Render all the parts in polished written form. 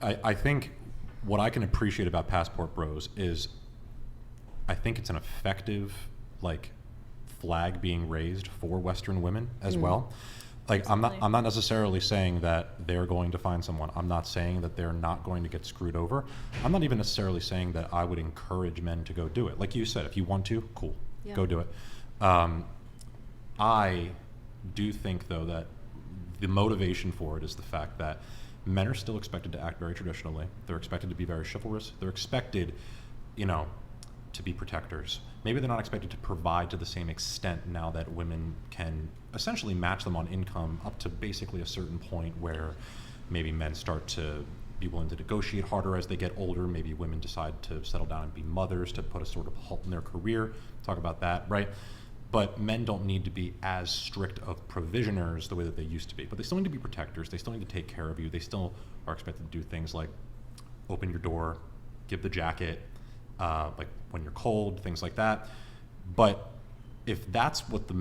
I think what I can appreciate about Passport Bros is I think it's an effective flag being raised for Western women as well. I'm not necessarily saying that they're going to find someone. I'm not saying that they're not going to get screwed over. I'm not even necessarily saying that I would encourage men to go do it. Like you said, if you want to, cool, go do it. I do think, though, that the motivation for it is the fact that men are still expected to act very traditionally. They're expected to be very chivalrous. They're expected, to be protectors. Maybe they're not expected to provide to the same extent now that women can essentially match them on income up to basically a certain point where maybe men start to be willing to negotiate harder as they get older. Maybe women decide to settle down and be mothers to put a sort of halt in their career. Talk about that, right? But men don't need to be as strict of provisioners the way that they used to be. But they still need to be protectors. They still need to take care of you. They still are expected to do things like open your door, give the jacket, like when you're cold, things like that. But if that's what a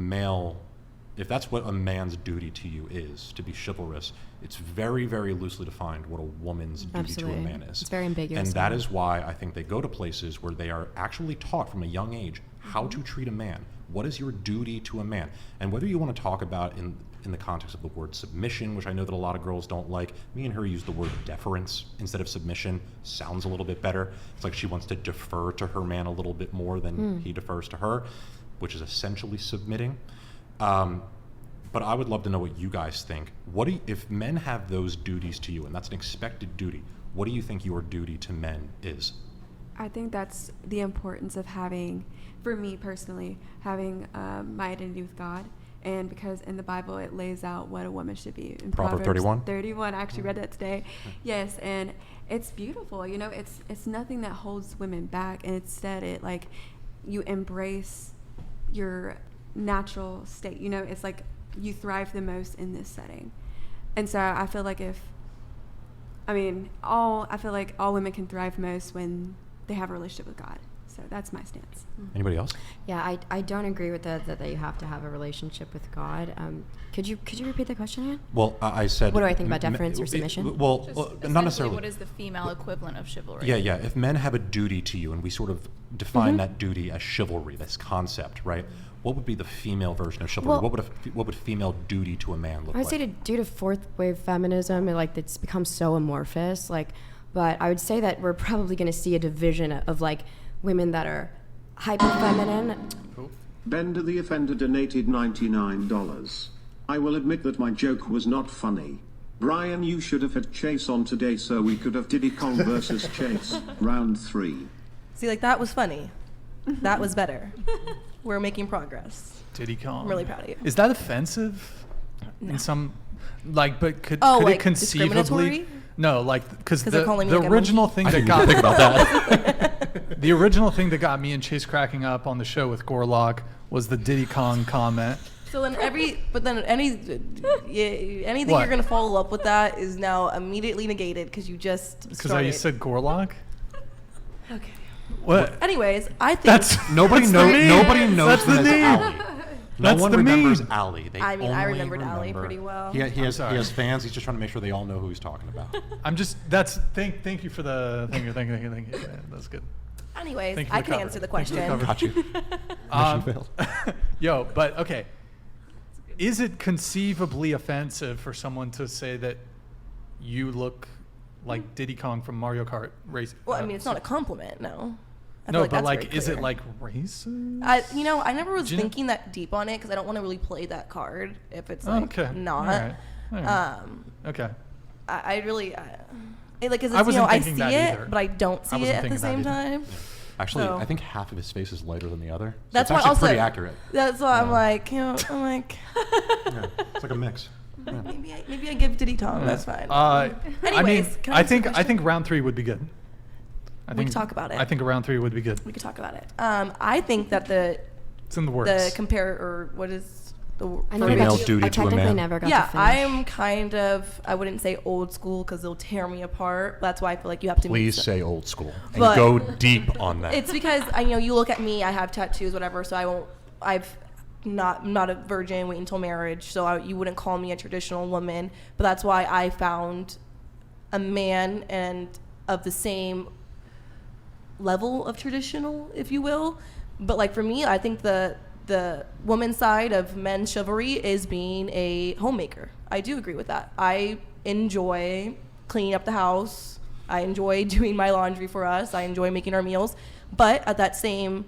man's duty to you is, to be chivalrous, it's very, very loosely defined what a woman's duty to a man is. It's very ambiguous. And that is why I think they go to places where they are actually taught from a young age how to treat a man. What is your duty to a man? And whether you want to talk about in the context of the word submission, which I know that a lot of girls don't like, me and her use the word deference instead of submission. Sounds a little bit better. It's like she wants to defer to her man a little bit more than he defers to her, which is essentially submitting. But I would love to know what you guys think. If men have those duties to you, and that's an expected duty, what do you think your duty to men is? I think that's the importance of having, for me personally, having my identity with God. And because in the Bible it lays out what a woman should be. In Proverbs 31? 31, I actually read that today. Yes, and it's beautiful. It's nothing that holds women back. And instead you embrace your natural state. It's like you thrive the most in this setting. And so I feel like all women can thrive most when they have a relationship with God. So that's my stance. Anybody else? Yeah, I don't agree with that you have to have a relationship with God. Could you repeat the question again? Well, I said... What do I think about deference or submission? Well, not necessarily. What is the female equivalent of chivalry? Yeah. If men have a duty to you, and we sort of define that duty as chivalry, this concept, right? What would be the female version of chivalry? Well, what would female duty to a man look like? I would say due to fourth wave feminism, it's become so amorphous. But I would say that we're probably going to see a division of women that are hyper feminine. Bender the Offender donated $99. I will admit that my joke was not funny. Brian, you should have had Chase on today so we could have Diddy Kong versus Chase, round 3. See, that was funny. That was better. We're making progress. Diddy Kong. I'm really proud of you. Is that offensive? No. In some, but could it conceivably? No, because the original thing that got think about that. The original thing that got me and Chase cracking up on the show with Gorlock was the Diddy Kong comment. So then anything you're gonna follow up with that is now immediately negated because you just because you said Gorlock. Okay. What? Anyways, I think nobody knows that's the name. Ali. No one remembers Ali. I remembered Ali pretty well. He has fans. He's just trying to make sure they all know who he's talking about. Thank you for the thank you. Yeah, that's good. Anyways, I can answer the question. Got you. Mission failed. But okay. Is it conceivably offensive for someone to say that you look like Diddy Kong from Mario Kart Racing? Well, it's not a compliment, no. No, but is it racist? I never was thinking that deep on it because I don't want to really play that card if it's not. All right. Okay. I really, I see it, but I don't see it at the same time. Yeah. Actually, I think half of his face is lighter than the other. So that's it's actually pretty accurate. That's why I'm like. Yeah, it's like a mix. Yeah. Maybe I give Diddy Kong. That's fine. Anyways, I think round 3 would be good. We could talk about it. I think round 3 would be good. We could talk about it. I think that it's in the works. The compare or what is the female duty to a man. Never got to finish. I'm kind of, I wouldn't say old school because they'll tear me apart. That's why I feel like you have to. Please say old school and go deep on that. It's because you look at me. I have tattoos, whatever. So I'm not a virgin. Wait until marriage. So you wouldn't call me a traditional woman. But that's why I found a man and of the same level of traditional, if you will. But like for me, I think the woman's side of men's chivalry is being a homemaker. I do agree with that. I enjoy cleaning up the house. I enjoy doing my laundry for us. I enjoy making our meals. But at that same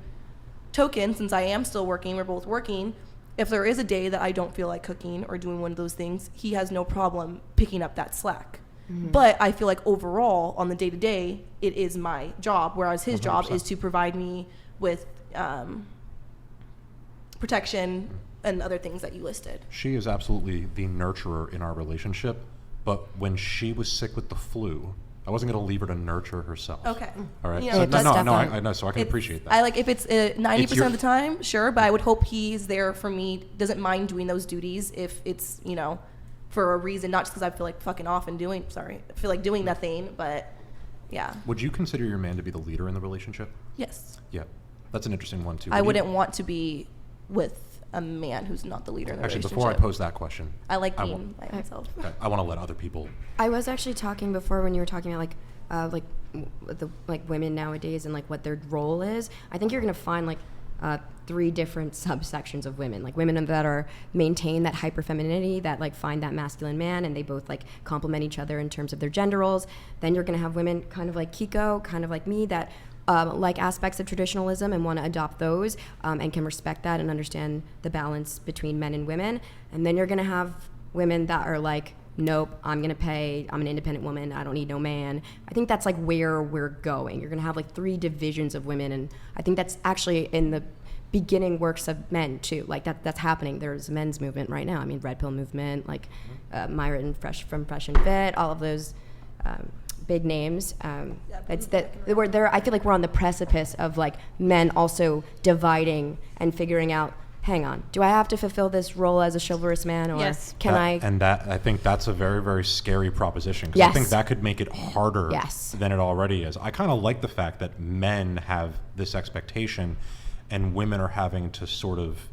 token, since I am still working, we're both working, if there is a day that I don't feel like cooking or doing one of those things, he has no problem picking up that slack. But I feel like overall, on the day-to-day, it is my job, whereas his 100%. job is to provide me with protection and other things that you listed. She is absolutely the nurturer in our relationship, but when she was sick with the flu, I wasn't going to leave her to nurture herself. Okay. All right. Yeah, So, that's no, definitely- I know. So I can It's- appreciate that. I like if it's 90% your- of the time, sure, but I would hope he's there for me, doesn't mind doing those duties if it's, for a reason, not just because I feel like fucking off and I feel like doing nothing, but yeah. Would you consider your man to be the leader in the relationship? Yes. Yeah. That's an interesting one, too. I Would you- wouldn't want to be with a man who's not the leader in the Actually, relationship. before I pose that question, I like I being by myself. I want to let other people. I was actually talking before when you were talking about women nowadays and like what their role is. I think you're gonna find like 3 different subsections of women, like women that are maintain that hyper femininity, that like find that masculine man, and they both like complement each other in terms of their gender roles. Then you're gonna have women kind of like Kiko, kind of like me, that like aspects of traditionalism and want to adopt those and can respect that and understand the balance between men and women. And then you're gonna have women that are like, nope, I'm an independent woman, I don't need no man. I think that's like where we're going. You're gonna have like 3 divisions of women, and I think that's actually in the beginning works of men too. Like that's happening. There's a men's movement right now. I mean, Red Pill movement, like Myra and Fresh and Fit, all of those big names. It's that we're there. I feel like we're on the precipice of like men also dividing and figuring out, hang on, do I have to fulfill this role as a chivalrous man, or Yes. can I? And that I think that's a very, very scary proposition, because Yes. I think that could make it harder Yes. than it already is. I kind of like the fact that men have this expectation and women are having to sort of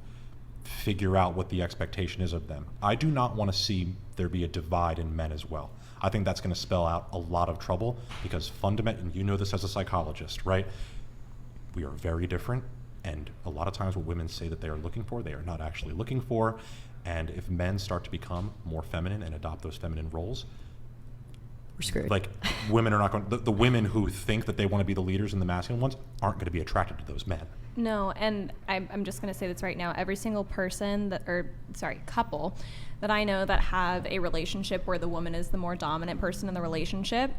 figure out what the expectation is of them. I do not want to see there be a divide in men as well. I think that's going to spell out a lot of trouble, because fundamentally, and you know this as a psychologist, right? We are very different. And a lot of times what women say that they are looking for, they are not actually looking for. And if men start to become more feminine and adopt those feminine roles, We're screwed. like women are not going, the women who think that they want to be the leaders and the masculine ones aren't going to be attracted to those men. No, and I'm just going to say this right now. Every single couple that I know that have a relationship where the woman is the more dominant person in the relationship,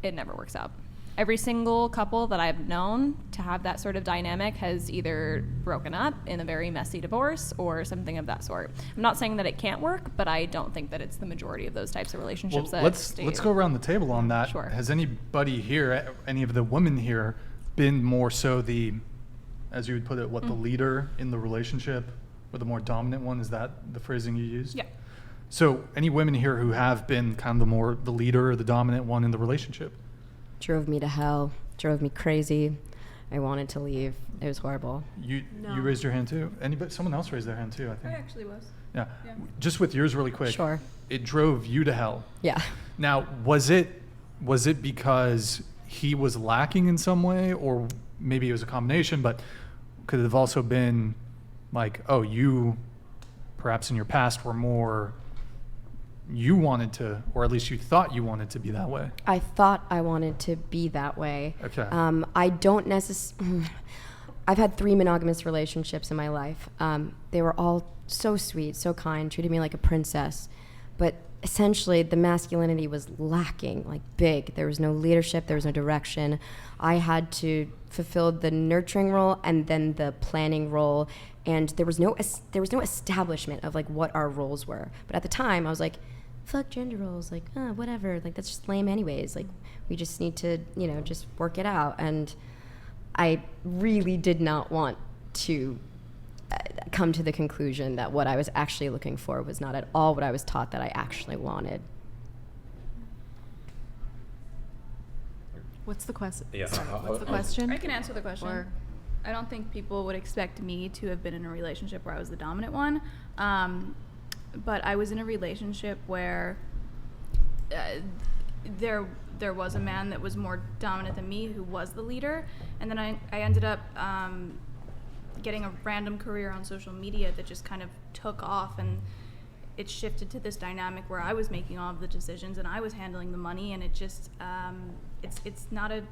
it never works out. Every single couple that I've known to have that sort of dynamic has either broken up in a very messy divorce or something of that sort. I'm not saying that it can't work, but I don't think that it's the majority of those types of relationships that let's go around the table on that. Sure. Has anybody here, any of the women here, been more so the, as you would put it, the leader in the relationship, or the more dominant one? Is that the phrasing you used? Yeah. So any women here who have been kind of the leader or the dominant one in the relationship? Drove me to hell, drove me crazy. I wanted to leave. It was horrible. You raised your hand too? Anybody? Someone else raised their hand too, I think. I actually was. Yeah. Yeah. Just with yours really quick. Sure. It drove you to hell. Yeah. Now, was it because he was lacking in some way, or maybe it was a combination, but could it have also been like, oh, you perhaps in your past were more, you wanted to, or at least you thought you wanted to be that way? I thought I wanted to be that way. Okay. I don't necessarily. I've had 3 monogamous relationships in my life. They were all so sweet, so kind, treated me like a princess. But essentially, the masculinity was lacking, like big. There was no leadership. There was no direction. I had to fulfill the nurturing role and then the planning role. And there was no establishment of like what our roles were. But at the time, I was like, fuck gender roles, like, whatever, like that's just lame anyways, like we just need to, just work it out. And I really did not want to come to the conclusion that what I was actually looking for was not at all what I was taught that I actually wanted. What's the question? Yeah. What's the question? I can answer the question. Or- I don't think people would expect me to have been in a relationship where I was the dominant one. But I was in a relationship where there was a man that was more dominant than me who was the leader, and then I ended up getting a random career on social media that just kind of took off, and it shifted to this dynamic where I was making all of the decisions and I was handling the money, and it just it's not a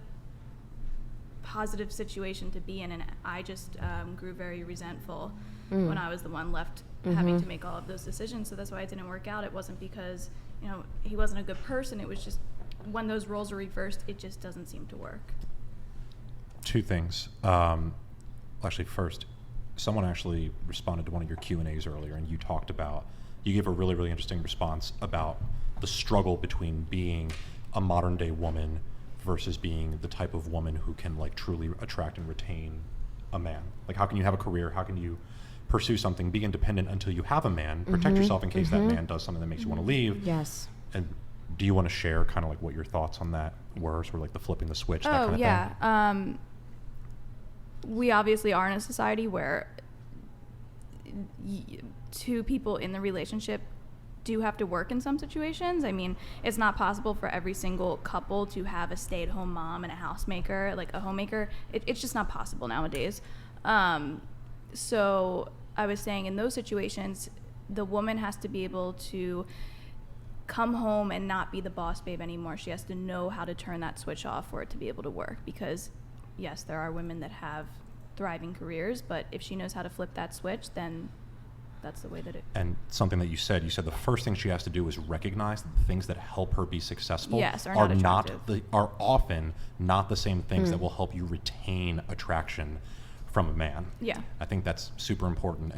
positive situation to be in, and I just grew very resentful when I was the one left having to make all of those decisions. So that's why it didn't work out. It wasn't because he wasn't a good person. It was just when those roles are reversed, it just doesn't seem to work. Two things. Actually, first, someone actually responded to one of your Q&As earlier, and you gave a really, really interesting response about the struggle between being a modern day woman versus being the type of woman who can like truly attract and retain a man. Like, how can you have a career? How can you pursue something, be independent until you have a man, protect yourself in case that man does something that makes you want to leave? Yes. And do you want to share kind of like what your thoughts on that were, sort of like the flipping the switch, that kind of thing? We obviously are in a society where two people in the relationship do have to work in some situations. I mean, it's not possible for every single couple to have a stay-at-home mom and a housemaker, like a homemaker. It's just not possible nowadays. So I was saying, in those situations, the woman has to be able to come home and not be the boss babe anymore. She has to know how to turn that switch off for it to be able to work, because yes, there are women that have thriving careers, but if she knows how to flip that switch, then that's the way that it... And something that you said the first thing she has to do is recognize that the things that help her be successful Yes, are are often not the same things that will help you retain attraction from a man. Yeah. I think that's super important.